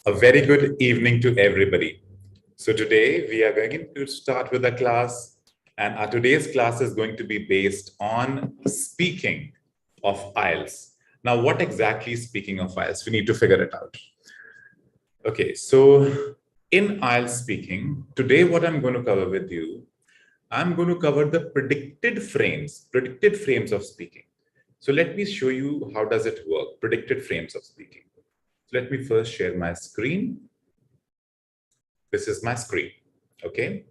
A very good evening to everybody. So today we are going to start with a class, and our today's class is going to be based on speaking of IELTS. Now, what exactly is speaking of IELTS? We need to figure it out. Okay, so in IELTS speaking, today what I'm going to cover with you, I'm going to cover the predicted frames of speaking. So let me show you how does it work, predicted frames of speaking. So let me first share my screen. This is my screen, okay?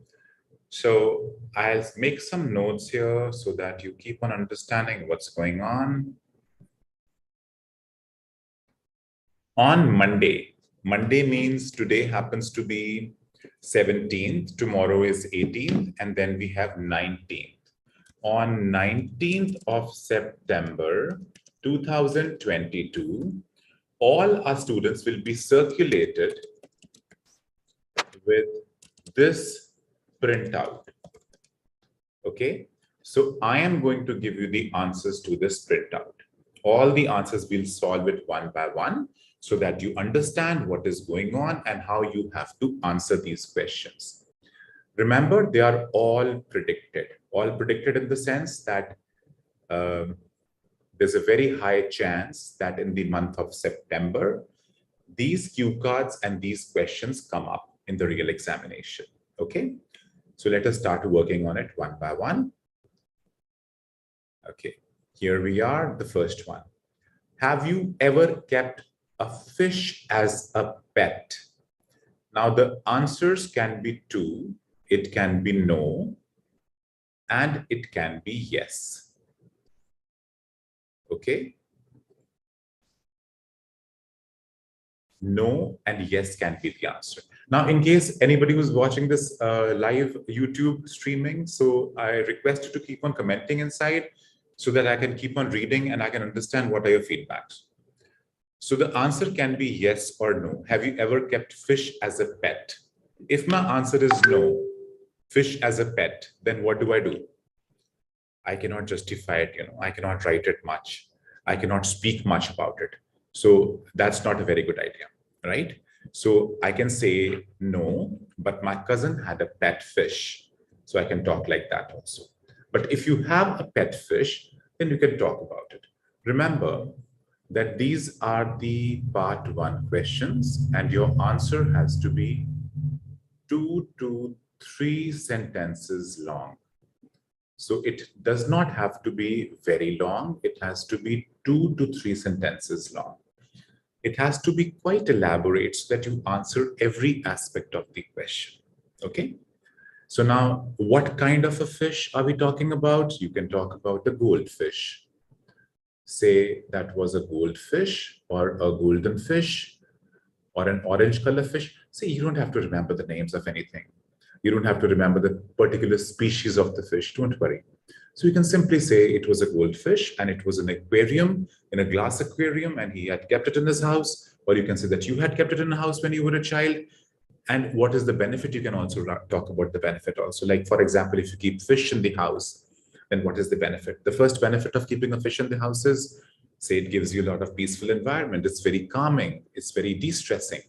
So I'll make some notes here so that you keep on understanding what's going on. On Monday, Monday means today happens to be 17th, tomorrow is 18th, and then we have 19th. On 19th of September 2022, all our students will be circulated with this printout. Okay, so I am going to give you the answers to this printout. All the answers we'll solve it one by one so that you understand what is going on and how you have to answer these questions. Remember, they are all predicted in the sense that there's a very high chance that in the month of September, these cue cards and these questions come up in the real examination. Okay, so let us start working on it one by one. Okay, here we are, the first one. Have you ever kept a fish as a pet? Now the answers can be two, it can be no, and it can be yes. Okay. No and yes can be the answer. Now, in case anybody who's watching this live YouTube streaming, so I request you to keep on commenting inside so that I can keep on reading and I can understand what are your feedbacks. So the answer can be yes or no. Have you ever kept fish as a pet? If my answer is no, fish as a pet, then what do? I cannot justify it, I cannot write it much. I cannot speak much about it. So that's not a very good idea, right? So I can say no, but my cousin had a pet fish. So I can talk like that also. But if you have a pet fish, then you can talk about it. Remember that these are the part 1 questions and your answer has to be 2 to 3 sentences long. So it does not have to be very long. It has to be 2 to 3 sentences long. It has to be quite elaborate so that you answer every aspect of the question. Okay. So now, what kind of a fish are we talking about? You can talk about a goldfish. Say that was a goldfish or a golden fish or an orange color fish. See, you don't have to remember the names of anything. You don't have to remember the particular species of the fish. Don't worry. So you can simply say it was a goldfish and it was an aquarium, in a glass aquarium, and he had kept it in his house. Or you can say that you had kept it in a house when you were a child. And what is the benefit? You can also talk about the benefit also. Like, for example, if you keep fish in the house, then what is the benefit? The first benefit of keeping a fish in the house is, say, it gives you a lot of peaceful environment. It's very calming. It's very de-stressing.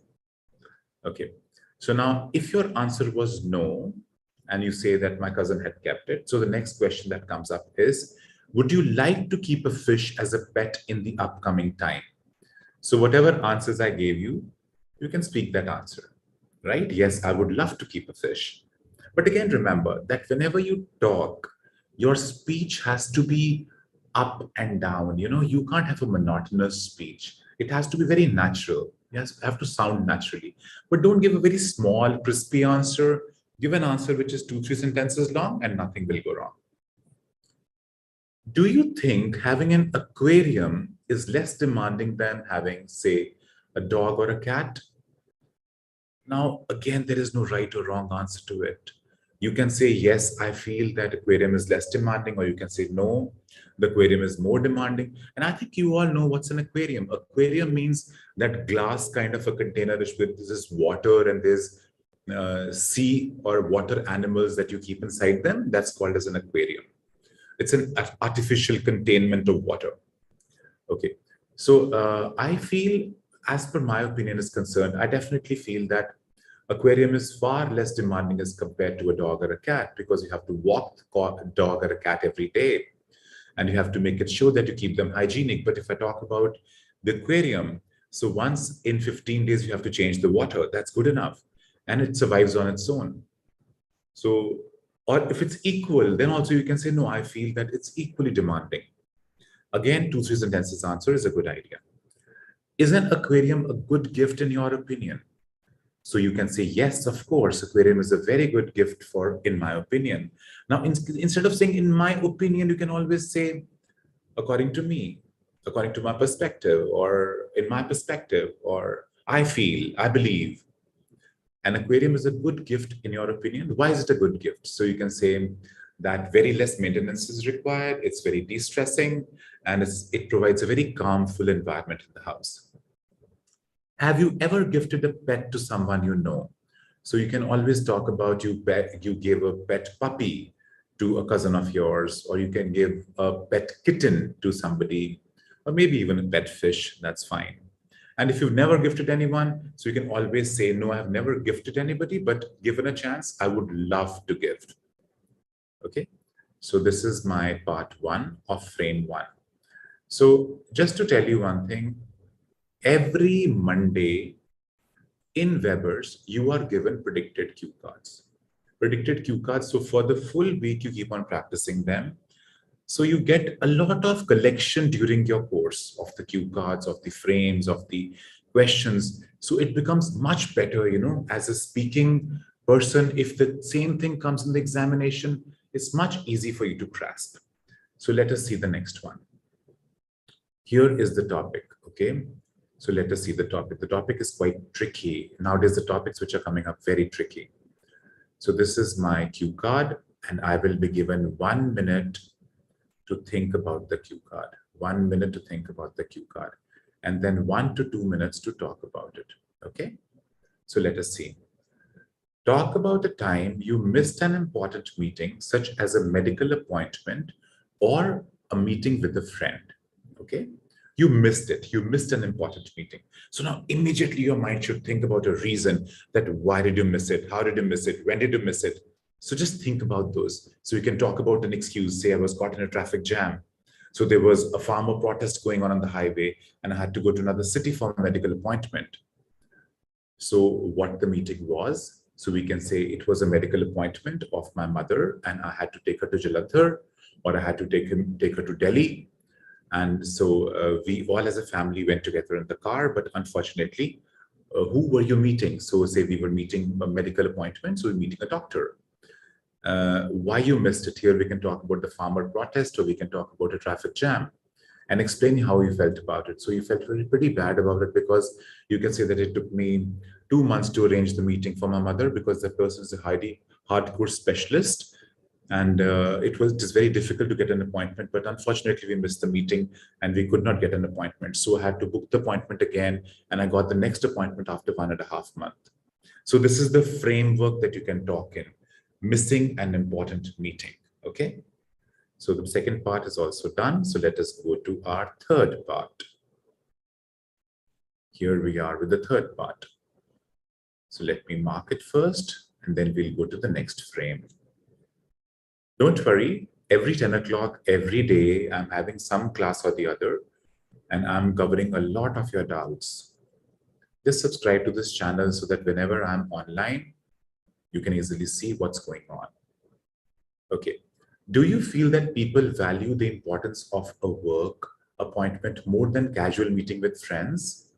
Okay. So now, if your answer was no, and you say that my cousin had kept it, so the next question that comes up is, would you like to keep a fish as a pet in the upcoming time? So whatever answers I gave you, you can speak that answer, right? Yes, I would love to keep a fish. But again, remember that whenever you talk, your speech has to be up and down. You can't have a monotonous speech. It has to be very natural. You have to sound naturally. But don't give a very small, crispy answer. Give an answer which is 2-3 sentences long and nothing will go wrong. Do you think having an aquarium is less demanding than having, say, a dog or a cat? Now, again, there is no right or wrong answer to it. You can say, yes, I feel that aquarium is less demanding, or you can say, no, the aquarium is more demanding. And I think you all know what's an aquarium. Aquarium means that glass kind of a container with this water and there's sea or water animals that you keep inside them. That's called as an aquarium. It's an artificial containment of water. Okay. So I feel as per my opinion is concerned, I definitely feel that aquarium is far less demanding as compared to a dog or a cat, because you have to walk the dog or a cat every day, and you have to make it sure that you keep them hygienic. But if I talk about the aquarium, so once in 15 days you have to change the water. That's good enough, and it survives on its own. So, or if it's equal, then also you can say, no, I feel that it's equally demanding. Again, 2-3 sentences answer is a good idea. Is an aquarium a good gift in your opinion? So you can say, yes, of course, aquarium is a very good gift for, in my opinion. Now, instead of saying, in my opinion, you can always say, according to me, according to my perspective, or in my perspective, or I feel, I believe. An aquarium is a good gift in your opinion. Why is it a good gift? So you can say that very less maintenance is required. It's very de-stressing, and it provides a very calmful environment in the house. Have you ever gifted a pet to someone you know? So you can always talk about you gave a pet puppy to a cousin of yours, or you can give a pet kitten to somebody, or maybe even a pet fish, that's fine. And if you've never gifted anyone, so you can always say, no, I've never gifted anybody, but given a chance, I would love to gift. Okay, so this is my part 1 of frame 1. So just to tell you one thing, every Monday in Webberz, you are given predicted cue cards. Predicted cue cards, so for the full week, you keep on practicing them. So you get a lot of collection during your course of the cue cards, of the frames, of the questions. So it becomes much better, as a speaking person, if the same thing comes in the examination, it's much easy for you to grasp. So let us see the next one. Here is the topic, okay? So let us see the topic. The topic is quite tricky. Nowadays, the topics which are coming up very tricky. So this is my cue card, and I will be given 1 minute to think about the cue card. 1 minute to think about the cue card, and then 1 to 2 minutes to talk about it. Okay, so let us see. Talk about a time you missed an important meeting, such as a medical appointment or a meeting with a friend. Okay, you missed it. You missed an important meeting. So now immediately your mind should think about a reason that why did you miss it? How did you miss it? When did you miss it? So just think about those. So you can talk about an excuse. Say I was caught in a traffic jam. So there was a farmer protest going on the highway, and I had to go to another city for a medical appointment. So what the meeting was, so we can say it was a medical appointment of my mother, and I had to take her to Jalandhar, or I had to take her to Delhi. And so we all as a family went together in the car, but unfortunately, who were you meeting? So say we were meeting a medical appointment, so we're meeting a doctor. Why you missed it? Here we can talk about the farmer protest, or we can talk about a traffic jam, and explain how you felt about it. So you felt pretty bad about it, because you can say that it took me 2 months to arrange the meeting for my mother, because the person is a highly hardcore specialist, and it was very difficult to get an appointment. But unfortunately, we missed the meeting and we could not get an appointment. So I had to book the appointment again, and I got the next appointment after 1.5 months. So this is the framework that you can talk in. Missing an important meeting, okay? So the second part is also done. So let us go to our third part. Here we are with the third part. So let me mark it first, and then we'll go to the next frame. Don't worry, every 10 o'clock, every day, I'm having some class or the other, and I'm covering a lot of your doubts. Just subscribe to this channel so that whenever I'm online, you can easily see what's going on. Okay. Do you feel that people value the importance of a work appointment more than casual meeting with friends?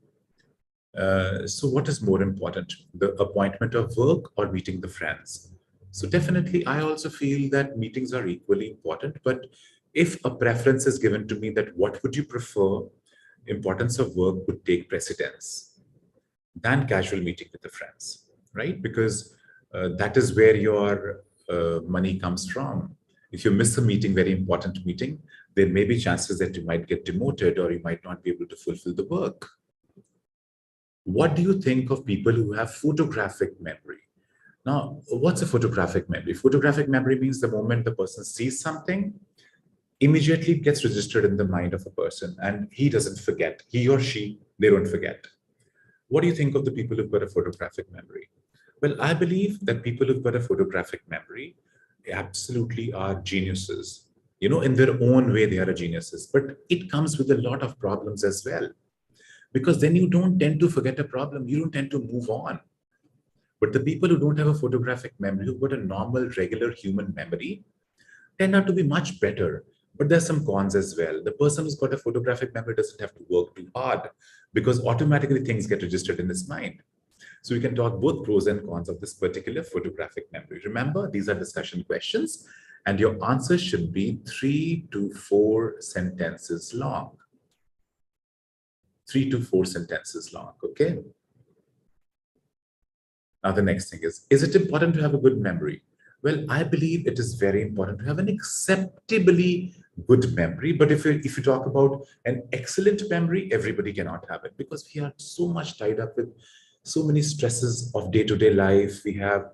So what is more important, the appointment of work or meeting the friends? So definitely, I also feel that meetings are equally important, but if a preference is given to me that what would you prefer, importance of work would take precedence than casual meeting with the friends, right? Because that is where your money comes from. If you miss a meeting, very important meeting, there may be chances that you might get demoted, or you might not be able to fulfill the work. What do you think of people who have photographic memory? Now, what's a photographic memory? Photographic memory means the moment the person sees something, immediately gets registered in the mind of a person, and he doesn't forget. He or she, they don't forget. What do you think of the people who've got a photographic memory? Well, I believe that people who've got a photographic memory absolutely are geniuses. In their own way, they are geniuses, but it comes with a lot of problems as well. Because then you don't tend to forget a problem, you don't tend to move on. But the people who don't have a photographic memory, who've got a normal, regular human memory, tend out to be much better. But there's some cons as well. The person who's got a photographic memory doesn't have to work too hard because automatically things get registered in his mind. So we can talk both pros and cons of this particular photographic memory. Remember, these are discussion questions, and your answer should be 3 to 4 sentences long. 3 to 4 sentences long, okay? Now the next thing is it important to have a good memory? Well, I believe it is very important to have an acceptably good memory. But if you talk about an excellent memory, everybody cannot have it because we are so much tied up with so many stresses of day-to-day life. We have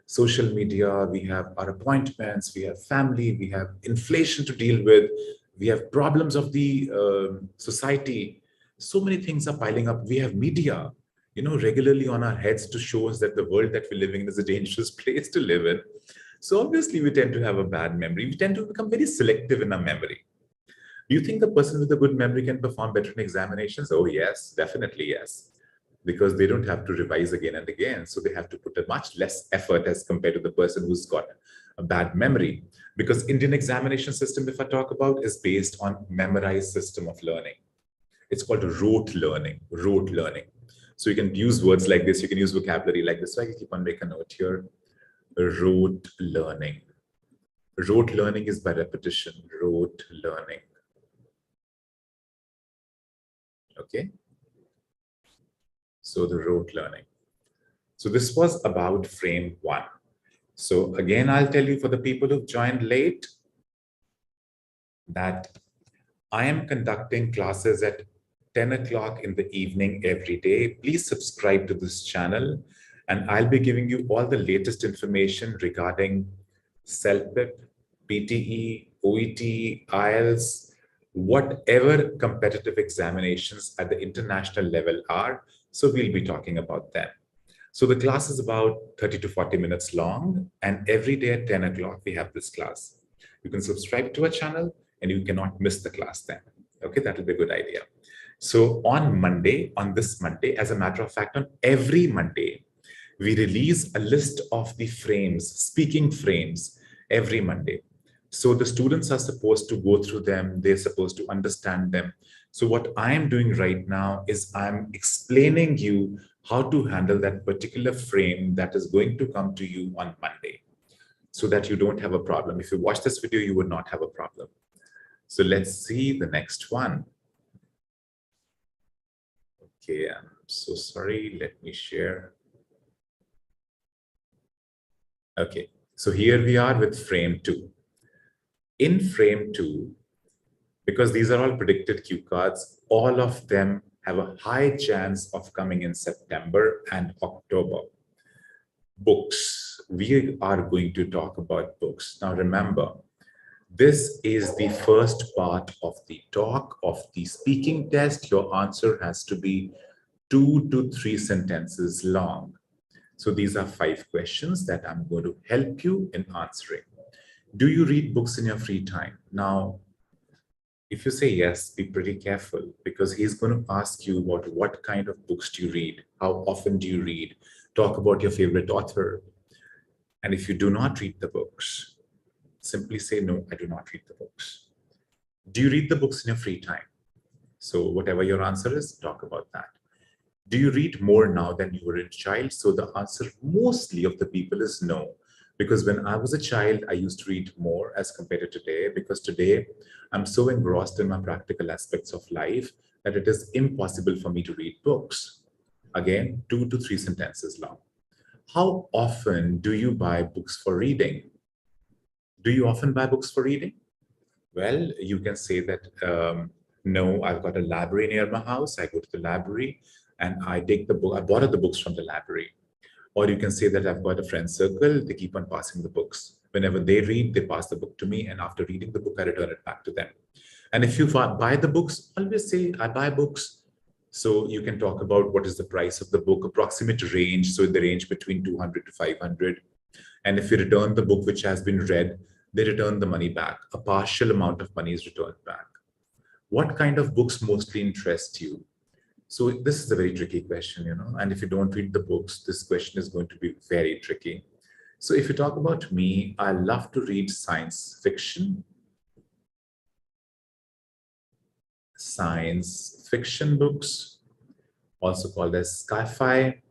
social media, we have our appointments, we have family, we have inflation to deal with, we have problems of the society. So many things are piling up. We have media, regularly on our heads to show us that the world that we're living in is a dangerous place to live in. So obviously we tend to have a bad memory. We tend to become very selective in our memory. Do you think the person with a good memory can perform better in examinations? Oh, yes, definitely yes. Because they don't have to revise again and again. So they have to put a much less effort as compared to the person who's got a bad memory. Because Indian examination system, if I talk about, is based on memorized system of learning. It's called rote learning. So you can use words like this. You can use vocabulary like this. So I can keep on making a note here. Rote learning. Rote learning is by repetition. Rote learning. Okay. So the rote learning. So this was about frame 1. So again, I'll tell you for the people who've joined late that I am conducting classes at 10 o'clock in the evening every day. Please subscribe to this channel and I'll be giving you all the latest information regarding CELPIP, PTE, OET, IELTS, whatever competitive examinations at the international level are. So we'll be talking about them. So the class is about 30 to 40 minutes long, and every day at 10 o'clock, we have this class. You can subscribe to our channel and you cannot miss the class then. Okay, that will be a good idea. So on this Monday, as a matter of fact, on every Monday, we release a list of the frames, speaking frames, every Monday. So the students are supposed to go through them. They're supposed to understand them. So what I'm doing right now is I'm explaining you how to handle that particular frame that is going to come to you on Monday so that you don't have a problem. If you watch this video, you would not have a problem. So let's see the next one. Okay, I'm so sorry. Let me share. Okay, so here we are with frame 2. In frame 2, because these are all predicted cue cards, all of them have a high chance of coming in September and October. Books. We are going to talk about books. Now remember, this is the first part of the talk of the speaking test. Your answer has to be 2 to 3 sentences long. So these are 5 questions that I'm going to help you in answering. Do you read books in your free time? Now, if you say yes, be pretty careful because he's going to ask you about what kind of books do you read? How often do you read? Talk about your favorite author. And if you do not read the books, simply say, no, I do not read the books. Do you read the books in your free time? So whatever your answer is, talk about that. Do you read more now than you were a child? So the answer mostly of the people is no. Because when I was a child, I used to read more as compared to today, because today I'm so engrossed in my practical aspects of life that it is impossible for me to read books. Again, 2 to 3 sentences long. How often do you buy books for reading? Do you often buy books for reading? Well, you can say that, no, I've got a library near my house. I go to the library and I take the book. I borrow the books from the library. Or you can say that I've got a friend circle, they keep on passing the books. Whenever they read, they pass the book to me, and after reading the book, I return it back to them. And if you buy the books, always say, I buy books So you can talk about what is the price of the book, approximate range. So the range between 200 to 500. And if you return the book which has been read, they return the money back. A partial amount of money is returned back. What kind of books mostly interest you? So this is a very tricky question, and if you don't read the books, this question is going to be very tricky. So if you talk about me, I love to read science fiction books, also called as sci-fi.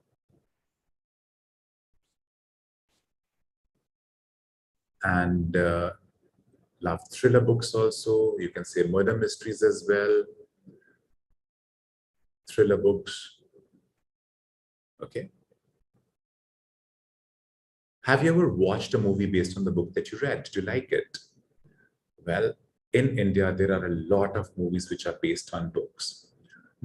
And love thriller books also. You can say murder mysteries as well. Thriller books. Okay. Have you ever watched a movie based on the book that you read? Did you like it? Well, in India, there are a lot of movies which are based on books.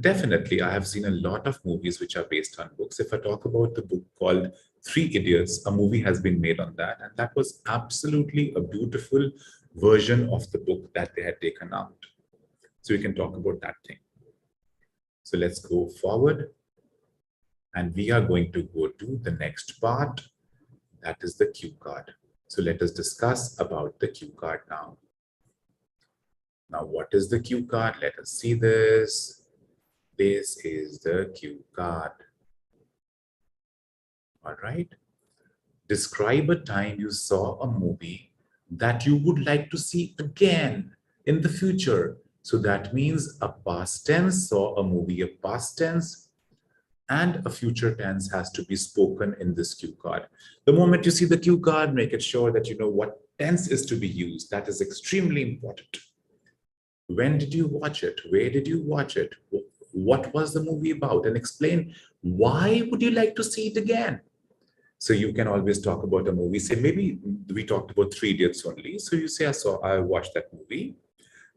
Definitely, I have seen a lot of movies which are based on books. If I talk about the book called Three Idiots, a movie has been made on that, and that was absolutely a beautiful version of the book that they had taken out. So we can talk about that thing. So let's go forward, and we are going to go to the next part. That is the cue card. So let us discuss about the cue card now. Now, what is the cue card? Let us see this. This is the cue card. All right. Describe a time you saw a movie that you would like to see again in the future. So that means a past tense saw a movie, a past tense, and a future tense has to be spoken in this cue card. The moment you see the cue card, make it sure that you know what tense is to be used. That is extremely important. When did you watch it? Where did you watch it? What was the movie about? And explain why would you like to see it again? So you can always talk about a movie. Say maybe we talked about Three Idiots only. So you say, I watched that movie.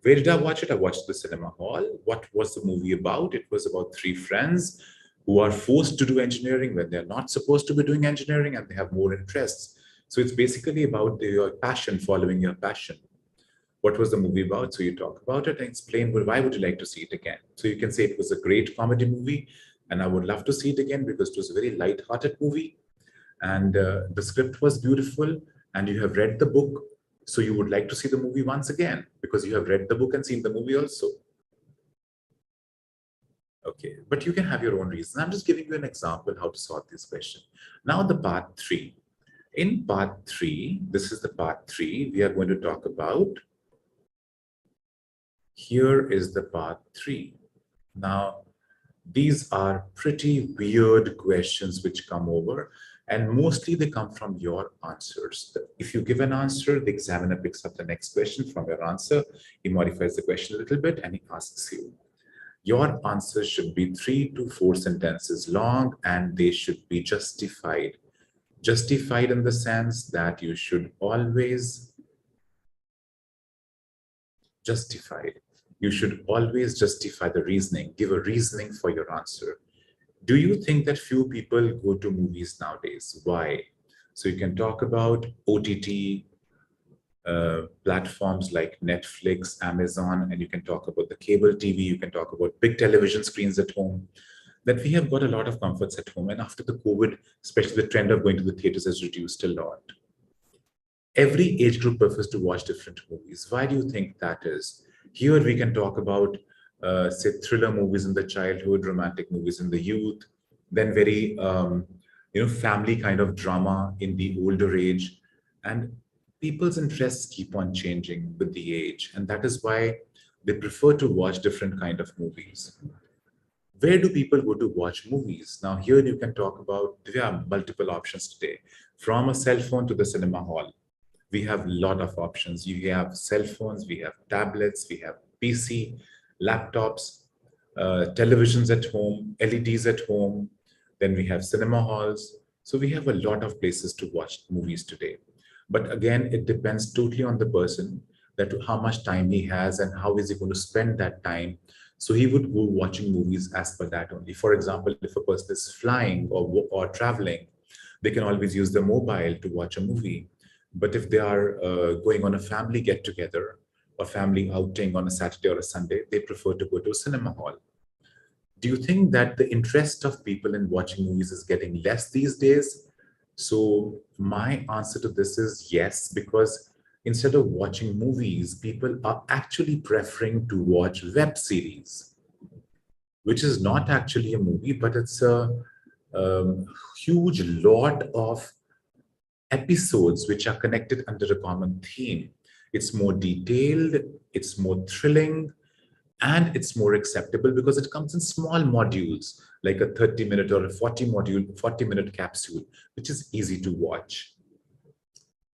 Where did I watch it? I watched the cinema hall. What was the movie about? It was about three friends who are forced to do engineering when they're not supposed to be doing engineering and they have more interests. So it's basically about your passion, following your passion. What was the movie about? So you talk about it and explain, well, why would you like to see it again? So you can say it was a great comedy movie and I would love to see it again because it was a very light-hearted movie and the script was beautiful and you have read the book. So you would like to see the movie once again because you have read the book and seen the movie also. Okay, but you can have your own reason. I'm just giving you an example how to solve this question. Now the part 3. In part 3, this is the part 3, we are going to talk about. Here is the part 3. Now, these are pretty weird questions which come over, and mostly they come from your answers. If you give an answer, the examiner picks up the next question from your answer. He modifies the question a little bit and he asks you. Your answers should be 3 to 4 sentences long and they should be justified. Justified in the sense that you should always justify. You should always justify the reasoning, give a reasoning for your answer. Do you think that few people go to movies nowadays? Why? So you can talk about OTT platforms like Netflix, Amazon, and you can talk about the cable TV, you can talk about big television screens at home, that we have got a lot of comforts at home. And after the COVID, especially the trend of going to the theaters has reduced a lot. Every age group prefers to watch different movies. Why do you think that is? Here we can talk about, say, thriller movies in the childhood, romantic movies in the youth, then very, family kind of drama in the older age. And people's interests keep on changing with the age. And that is why they prefer to watch different kind of movies. Where do people go to watch movies? Now, here you can talk about, there are multiple options today, from a cell phone to the cinema hall. We have a lot of options. You have cell phones, we have tablets, we have PC, laptops, televisions at home, LEDs at home. Then we have cinema halls. So we have a lot of places to watch movies today. But again, it depends totally on the person, that how much time he has and how is he going to spend that time. So he would go watching movies as per that only. For example, if a person is flying or traveling, they can always use the mobile to watch a movie. But if they are going on a family get-together or family outing on a Saturday or a Sunday, they prefer to go to a cinema hall. Do you think that the interest of people in watching movies is getting less these days? So my answer to this is yes, because instead of watching movies, people are actually preferring to watch web series, which is not actually a movie, but it's a huge lot of episodes which are connected under a common theme. It's more detailed, it's more thrilling, and it's more acceptable because it comes in small modules, like a 30-minute or a 40-minute capsule, which is easy to watch.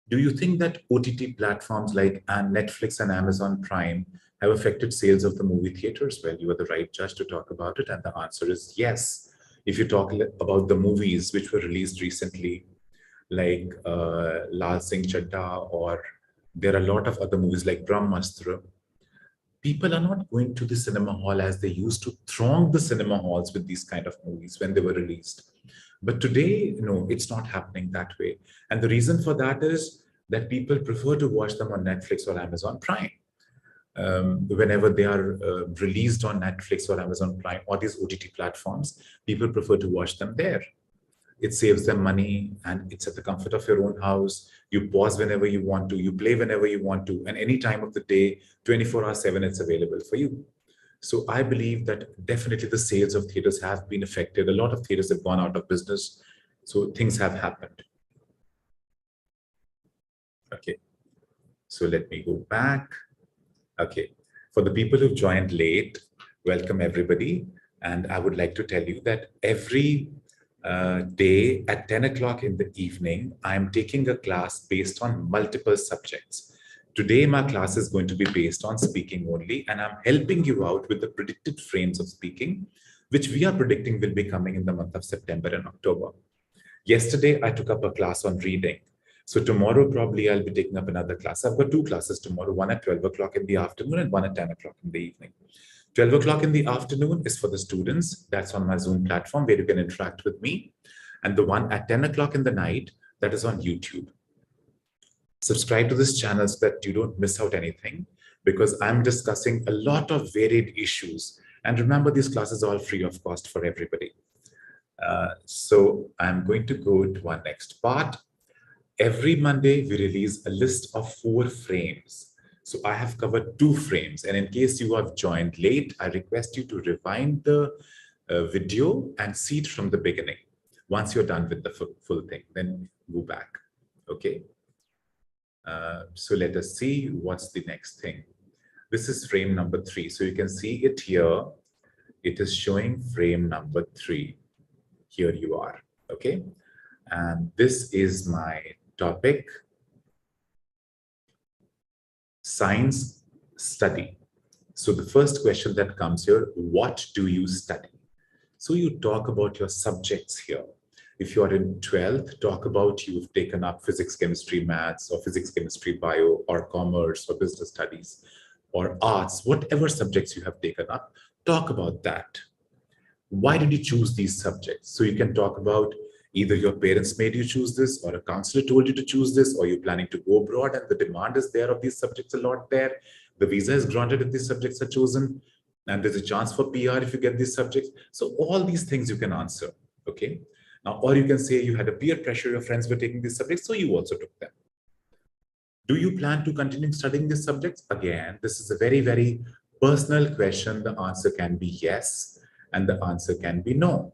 Do you think that OTT platforms like Netflix and Amazon Prime have affected sales of the movie theaters? Well, you are the right judge to talk about it, and the answer is yes. If you talk about the movies which were released recently, like Lal Singh Chadda, or there are a lot of other movies like Brahmastra, people are not going to the cinema hall as they used to throng the cinema halls with these kind of movies when they were released. But today, no, it's not happening that way. And the reason for that is that people prefer to watch them on Netflix or Amazon Prime. Whenever they are released on Netflix or Amazon Prime or these OTT platforms, people prefer to watch them there. It saves them money, and it's at the comfort of your own house. You pause whenever you want to, you play whenever you want to, and any time of the day, 24 hours 7, it's available for you. So I believe that definitely the sales of theaters have been affected. A lot of theaters have gone out of business. So things have happened. Okay. So let me go back. Okay. For the people who've joined late, welcome everybody. And I would like to tell you that every day at 10 o'clock in the evening, I'm taking a class based on multiple subjects. Today, my class is going to be based on speaking only, and I'm helping you out with the predicted frames of speaking, which we are predicting will be coming in the month of September and October. Yesterday, I took up a class on reading. So tomorrow, probably I'll be taking up another class. I've got two classes tomorrow, one at 12 o'clock in the afternoon and one at 10 o'clock in the evening. 12 o'clock in the afternoon is for the students. That's on my Zoom platform where you can interact with me. And the one at 10 o'clock in the night, that is on YouTube. Subscribe to this channel so that you don't miss out anything, because I'm discussing a lot of varied issues. And remember, these classes are all free of cost for everybody. So I'm going to go to our next part. Every Monday, we release a list of 4 frames. So I have covered 2 frames. And in case you have joined late, I request you to rewind the video and see it from the beginning. Once you're done with the full thing, then go back. Okay. So let us see what's the next thing. This is frame number 3. So you can see it here. It is showing frame number 3. Here you are. Okay. And this is my topic, science study. So the first question that comes here, what do you study? So you talk about your subjects here. If you're in 12th, talk about you've taken up physics, chemistry, maths, or physics, chemistry, bio, or commerce, or business studies, or arts, whatever subjects you have taken up, talk about that. Why did you choose these subjects? So you can talk about either your parents made you choose this, or a counselor told you to choose this, or you're planning to go abroad and the demand is there of these subjects a lot there. The visa is granted if these subjects are chosen, and there's a chance for PR if you get these subjects. So all these things you can answer, okay? Now, or you can say you had a peer pressure, your friends were taking these subjects, so you also took them. Do you plan to continue studying these subjects? Again, this is a very, very personal question. The answer can be yes, and the answer can be no.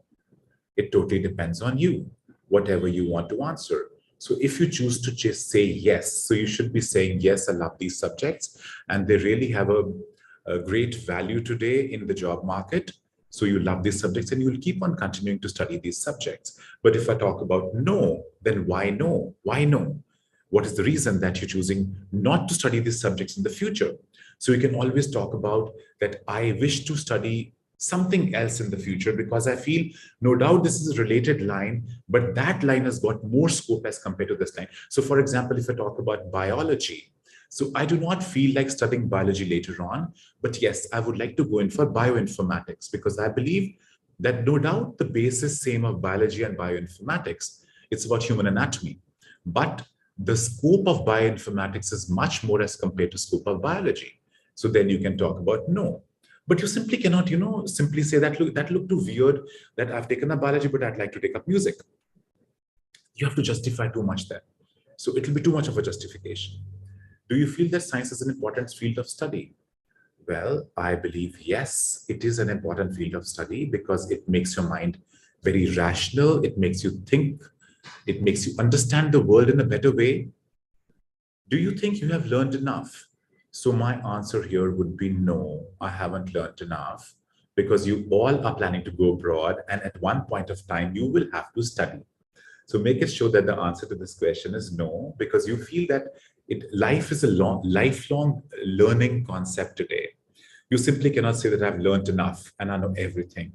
It totally depends on you, whatever you want to answer. So if you choose to just say yes, so you should be saying, yes, I love these subjects, and they really have a great value today in the job market. So you love these subjects and you'll keep on continuing to study these subjects. But if I talk about no, then why no? Why no? What is the reason that you're choosing not to study these subjects in the future? So you can always talk about that I wish to study something else in the future because I feel no doubt this is a related line, but that line has got more scope as compared to this line. So for example, if I talk about biology, so I do not feel like studying biology later on, but yes, I would like to go in for bioinformatics because I believe that no doubt the base is same of biology and bioinformatics. It's about human anatomy, but the scope of bioinformatics is much more as compared to scope of biology. So then you can talk about no. But you simply cannot, simply say that look too weird, that I've taken up biology, but I'd like to take up music. You have to justify too much there. So it'll be too much of a justification. Do you feel that science is an important field of study? Well, I believe yes, it is an important field of study because it makes your mind very rational. It makes you think. It makes you understand the world in a better way. Do you think you have learned enough? So my answer here would be no, I haven't learned enough because you all are planning to go abroad and at one point of time you will have to study. So make it sure that the answer to this question is no, because you feel that life is a lifelong learning concept today. You simply cannot say that I've learned enough and I know everything.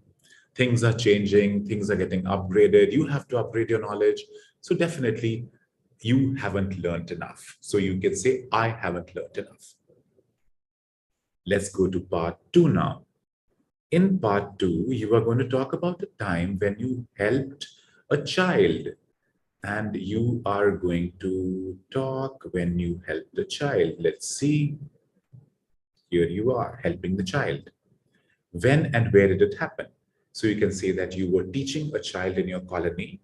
Things are changing, things are getting upgraded. You have to upgrade your knowledge. So definitely you haven't learned enough. So you can say, I haven't learned enough. Let's go to part 2 now. In part 2, you are going to talk about a time when you helped a child. And you are going to talk when you helped a child. Let's see. Here you are, helping the child. When and where did it happen? So you can say that you were teaching a child in your colony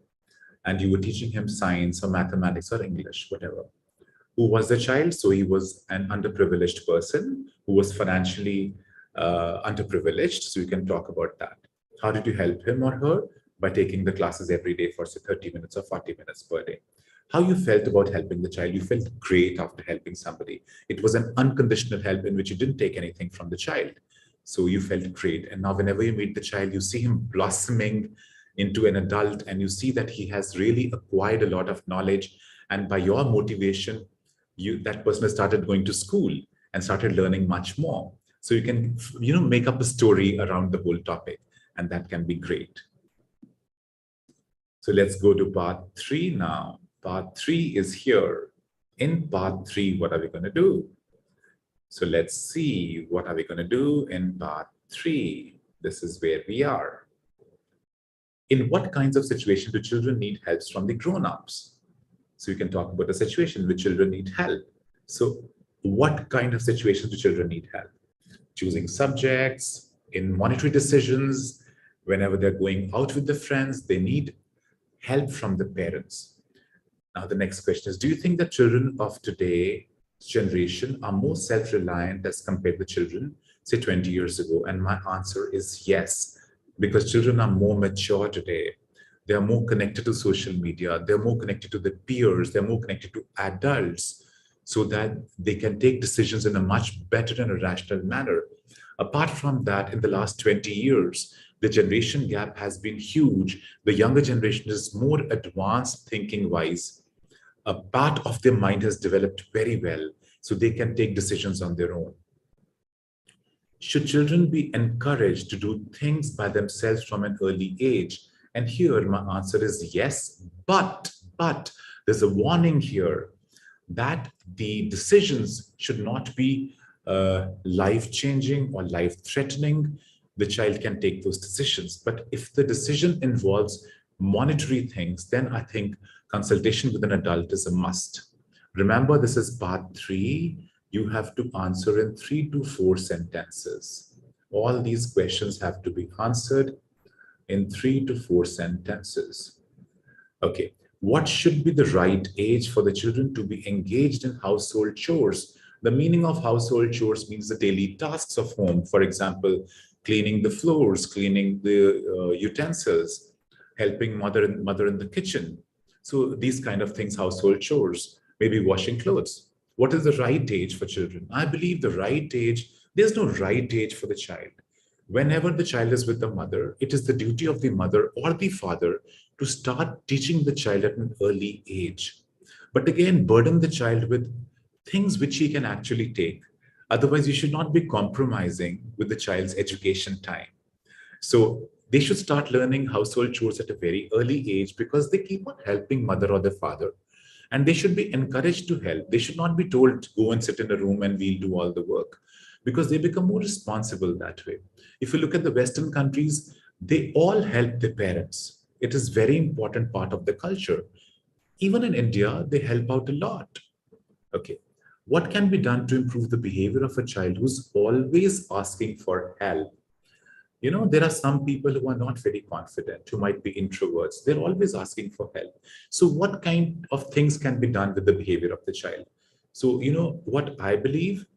and you were teaching him science or mathematics or English, whatever. Who was the child? So he was an underprivileged person who was financially underprivileged. So you can talk about that. How did you help him or her? By taking the classes every day for say 30 minutes or 40 minutes per day. How you felt about helping the child? You felt great after helping somebody. It was an unconditional help in which you didn't take anything from the child. So you felt great. And now whenever you meet the child, you see him blossoming into an adult and you see that he has really acquired a lot of knowledge. And by your motivation, that person has started going to school and started learning much more. So you can, make up a story around the whole topic, and that can be great. So let's go to part 3 now. Part 3 is here. In part 3, what are we going to do? So let's see, what are we going to do in part 3? This is where we are. In what kinds of situations do children need help from the grown-ups? So you can talk about a situation where children need help. So what kind of situations do children need help? Choosing subjects, in monetary decisions, whenever they're going out with their friends, they need help from the parents. Now, the next question is, do you think that children of today's generation are more self-reliant as compared to children, say 20 years ago? And my answer is yes, because children are more mature today. They are more connected to social media. They're more connected to their peers. They're more connected to adults so that they can take decisions in a much better and a rational manner. Apart from that, in the last 20 years, the generation gap has been huge. The younger generation is more advanced thinking-wise. A part of their mind has developed very well, so they can take decisions on their own. Should children be encouraged to do things by themselves from an early age? And here my answer is yes, but there's a warning here that the decisions should not be life-changing or life-threatening. The child can take those decisions. But if the decision involves monetary things, then I think consultation with an adult is a must. Remember, this is part 3. You have to answer in 3 to 4 sentences. All these questions have to be answered in 3 to 4 sentences. Okay, what should be the right age for the children to be engaged in household chores? The meaning of household chores means the daily tasks of home. For example, cleaning the floors, cleaning the utensils, helping mother in the kitchen. So these kind of things, household chores, maybe washing clothes. What is the right age for children? I believe the right age, there's no right age for the child. Whenever the child is with the mother, it is the duty of the mother or the father to start teaching the child at an early age. But again, burden the child with things which he can actually take. Otherwise, you should not be compromising with the child's education time. So they should start learning household chores at a very early age because they keep on helping mother or the father. And they should be encouraged to help. They should not be told to go and sit in a room and we'll do all the work, because they become more responsible that way. If you look at the Western countries, they all help their parents. It is very important part of the culture. Even in India, they help out a lot. Okay. What can be done to improve the behavior of a child who's always asking for help? There are some people who are not very confident, who might be introverts. They're always asking for help. So what kind of things can be done with the behavior of the child? So, what I believe,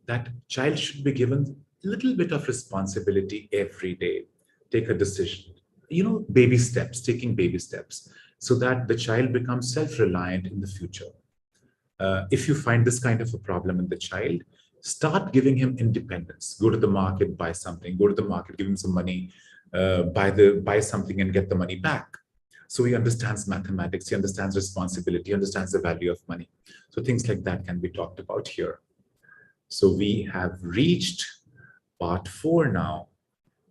that child should be given a little bit of responsibility every day. Take a decision, baby steps, taking baby steps, so that the child becomes self-reliant in the future. If you find this kind of a problem in the child, start giving him independence. Go to the market, buy something. Go to the market, give him some money, buy something and get the money back. So he understands mathematics, he understands responsibility, he understands the value of money. So things like that can be talked about here. So we have reached part 4 now.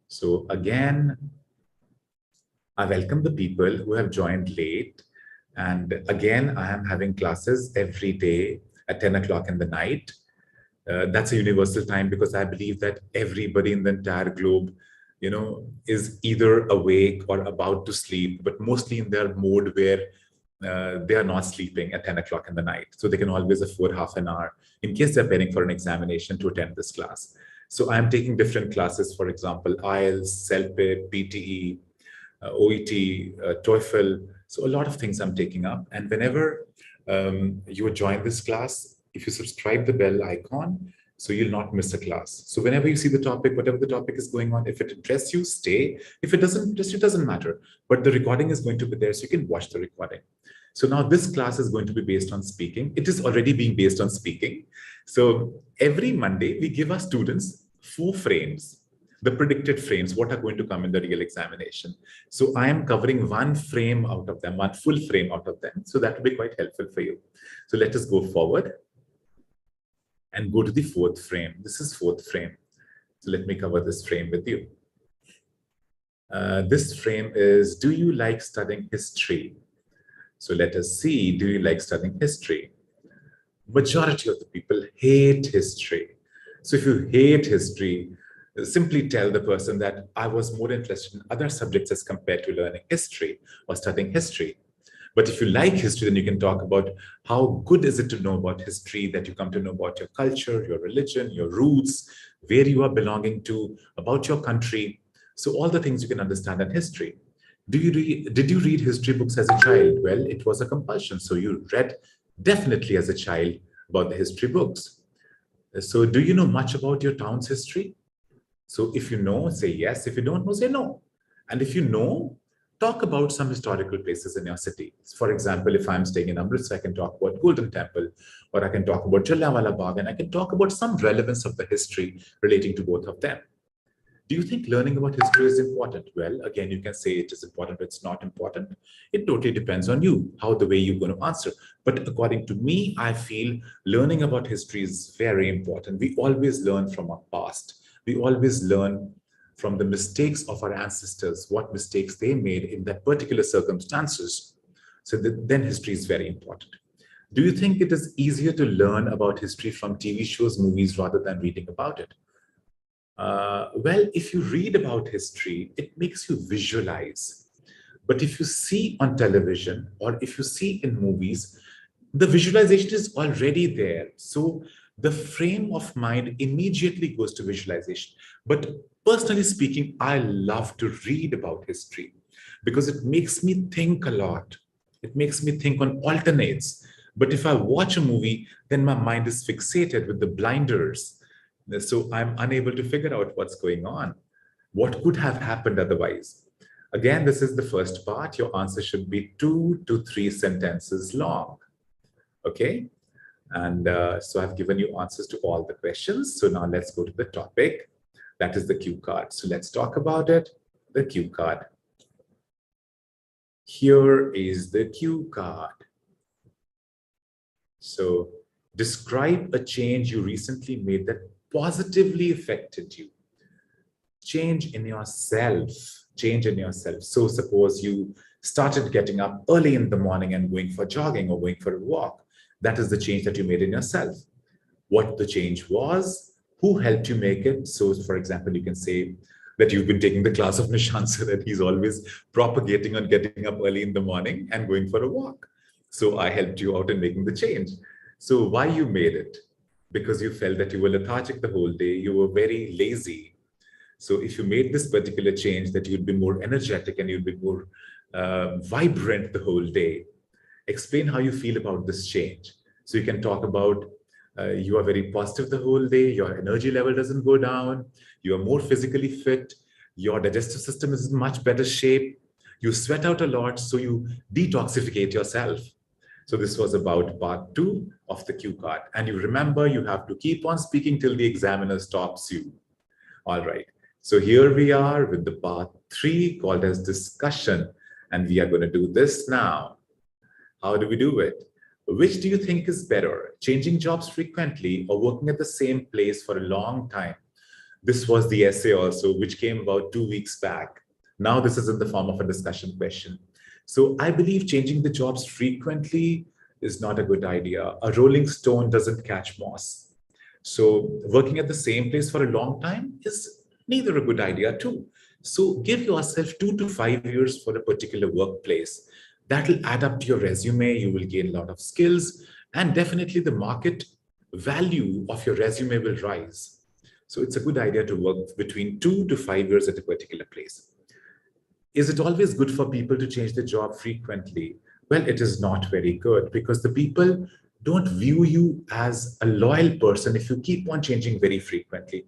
So again, I welcome the people who have joined late. And again, I am having classes every day at 10 o'clock in the night. That's a universal time because I believe that everybody in the entire globe, is either awake or about to sleep, but mostly in their mode where they are not sleeping at 10 o'clock in the night. So they can always afford half an hour in case they're preparing for an examination to attend this class. So I'm taking different classes, for example, IELTS, Sept, PTE, OET, TOEFL. So a lot of things I'm taking up. And whenever you join this class, if you subscribe the bell icon, so you'll not miss a class. So whenever you see the topic, whatever the topic is going on, if it interests you, stay. If it doesn't interest you, it doesn't matter. But the recording is going to be there, so you can watch the recording. So now this class is going to be based on speaking. It is already being based on speaking. So every Monday, we give our students 4 frames, the predicted frames, what are going to come in the real examination. So I am covering 1 frame out of them, 1 full frame out of them. So that will be quite helpful for you. So let us go forward and go to the 4th frame. This is 4th frame. So let me cover this frame with you. This frame is, do you like studying history? So let us see, do you like studying history? Majority of the people hate history. So if you hate history, simply tell the person that I was more interested in other subjects as compared to learning history or studying history. But if you like history, then you can talk about how good is it to know about history, that you come to know about your culture, your religion, your roots, where you are belonging to, about your country. So all the things you can understand in history. Did you read history books as a child? Well, it was a compulsion. So you read definitely as a child about the history books. So do you know much about your town's history? So if you know, say yes. If you don't know, say no. And if you know, talk about some historical places in your city. For example, if I'm staying in Amritsar, I can talk about Golden Temple, or I can talk about Jallianwala Bagh, and I can talk about some relevance of the history relating to both of them. Do you think learning about history is important? Well, again, you can say it is important, but it's not important. It totally depends on you, how the way you're going to answer. But according to me, I feel learning about history is very important. We always learn from our past. We always learn from the mistakes of our ancestors, what mistakes they made in that particular circumstances. So then history is very important. Do you think it is easier to learn about history from TV shows, movies, rather than reading about it? Well, if you read about history, it makes you visualize. But if you see on television or if you see in movies, the visualization is already there. So the frame of mind immediately goes to visualization. But personally speaking, I love to read about history because it makes me think a lot. It makes me think on alternates. But if I watch a movie, then my mind is fixated with the blinders. So I'm unable to figure out what's going on. What could have happened otherwise? Again, this is the first part. Your answer should be 2 to 3 sentences long. Okay? And so I've given you answers to all the questions. So now let's go to the topic. That is the cue card. So let's talk about it. The cue card. Here is the cue card. So describe a change you recently made that positively affected you. Change in yourself. Change in yourself. So suppose you started getting up early in the morning and going for jogging or going for a walk. That is the change that you made in yourself. What the change was, who helped you make it. So for example, you can say that you've been taking the class of Nishant, so that he's always propagating on getting up early in the morning and going for a walk. So I helped you out in making the change. So why you made it? Because you felt that you were lethargic the whole day, you were very lazy. So if you made this particular change, that you'd be more energetic and you'd be more vibrant the whole day. Explain how you feel about this change. So you can talk about you are very positive the whole day, your energy level doesn't go down, you are more physically fit, your digestive system is in much better shape, you sweat out a lot, so you detoxificate yourself. So this was about part 2 of the cue card. And you remember, you have to keep on speaking till the examiner stops you. All right. So here we are with the part 3 called as discussion. And we are going to do this now. How do we do it? Which do you think is better, changing jobs frequently or working at the same place for a long time? This was the essay also, which came about 2 weeks back. Now this is in the form of a discussion question. So I believe changing the jobs frequently is not a good idea. A rolling stone doesn't catch moss. So working at the same place for a long time is neither a good idea too. So give yourself 2 to 5 years for a particular workplace. That will add up to your resume. You will gain a lot of skills, and definitely the market value of your resume will rise. So it's a good idea to work between 2 to 5 years at a particular place. Is it always good for people to change their job frequently? Well, it is not very good, because the people don't view you as a loyal person if you keep on changing very frequently.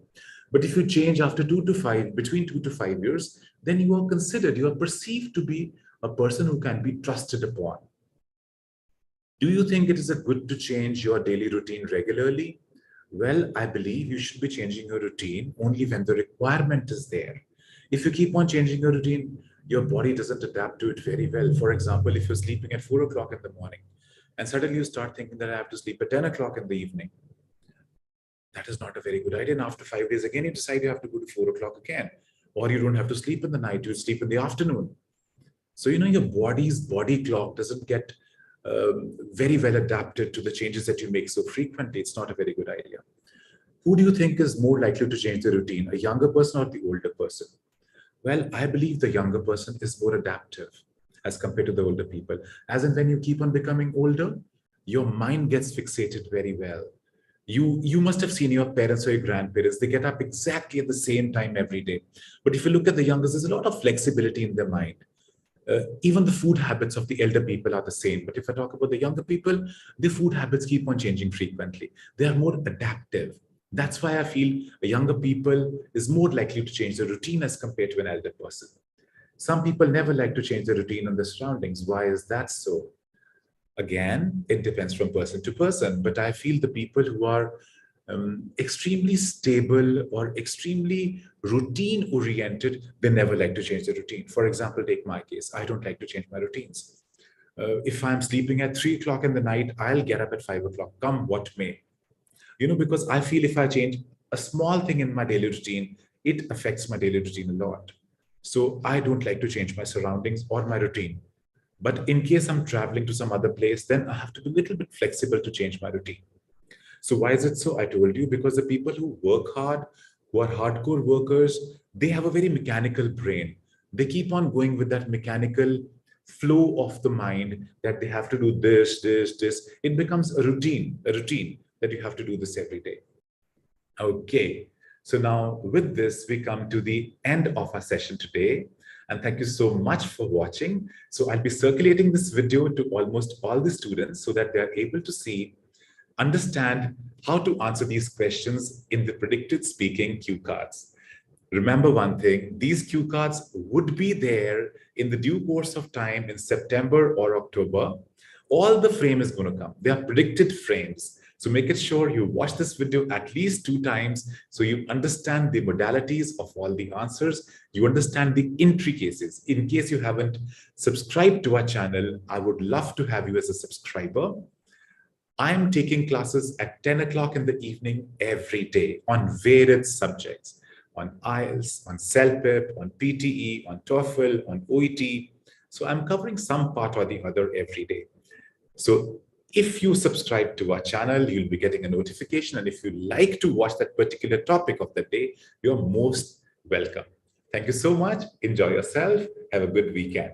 But if you change after between 2 to 5 years, then you are considered, you are perceived to be a person who can be trusted upon. Do you think it is a good to change your daily routine regularly? Well, I believe you should be changing your routine only when the requirement is there. If you keep on changing your routine, your body doesn't adapt to it very well. For example, if you're sleeping at 4 o'clock in the morning and suddenly you start thinking that I have to sleep at 10 o'clock in the evening, that is not a very good idea. And after 5 days, again, you decide you have to go to 4 o'clock again. Or you don't have to sleep in the night, you sleep in the afternoon. So, your body's body clock doesn't get very well adapted to the changes that you make so frequently. It's not a very good idea. Who do you think is more likely to change the routine, a younger person or the older person? Well, I believe the younger person is more adaptive as compared to the older people. As in, when you keep on becoming older, your mind gets fixated very well. You must have seen your parents or your grandparents. They get up exactly at the same time every day. But if you look at the youngers, there's a lot of flexibility in their mind. Even the food habits of the elder people are the same. But if I talk about the younger people, their food habits keep on changing frequently. They are more adaptive. That's why I feel a younger people is more likely to change the routine as compared to an elder person. Some people never like to change the routine and the surroundings. Why is that so? Again, it depends from person to person. But I feel the people who are extremely stable or extremely routine oriented, they never like to change the routine. For example, take my case. I don't like to change my routines. If I'm sleeping at 3 o'clock in the night, I'll get up at 5 o'clock, come what may. Because I feel if I change a small thing in my daily routine, it affects my daily routine a lot. So I don't like to change my surroundings or my routine. But in case I'm traveling to some other place, then I have to be a little bit flexible to change my routine. So why is it so? I told you, because the people who work hard, who are hardcore workers, they have a very mechanical brain. They keep on going with that mechanical flow of the mind that they have to do this, this, this. It becomes a routine that you have to do this every day. Okay. So now with this, we come to the end of our session today. And thank you so much for watching. So I'll be circulating this video to almost all the students so that they're able to understand how to answer these questions in the predicted speaking cue cards. Remember one thing, these cue cards would be there in the due course of time in September or October. All the frame is going to come. They are predicted frames. So make it sure you watch this video at least 2 times so you understand the modalities of all the answers. You understand the intricacies. In case you haven't subscribed to our channel, I would love to have you as a subscriber. I'm taking classes at 10 o'clock in the evening every day on varied subjects, on IELTS, on CELPIP, on PTE, on TOEFL, on OET. So I'm covering some part or the other every day. So if you subscribe to our channel, you'll be getting a notification. And if you like to watch that particular topic of the day, you're most welcome. Thank you so much. Enjoy yourself. Have a good weekend.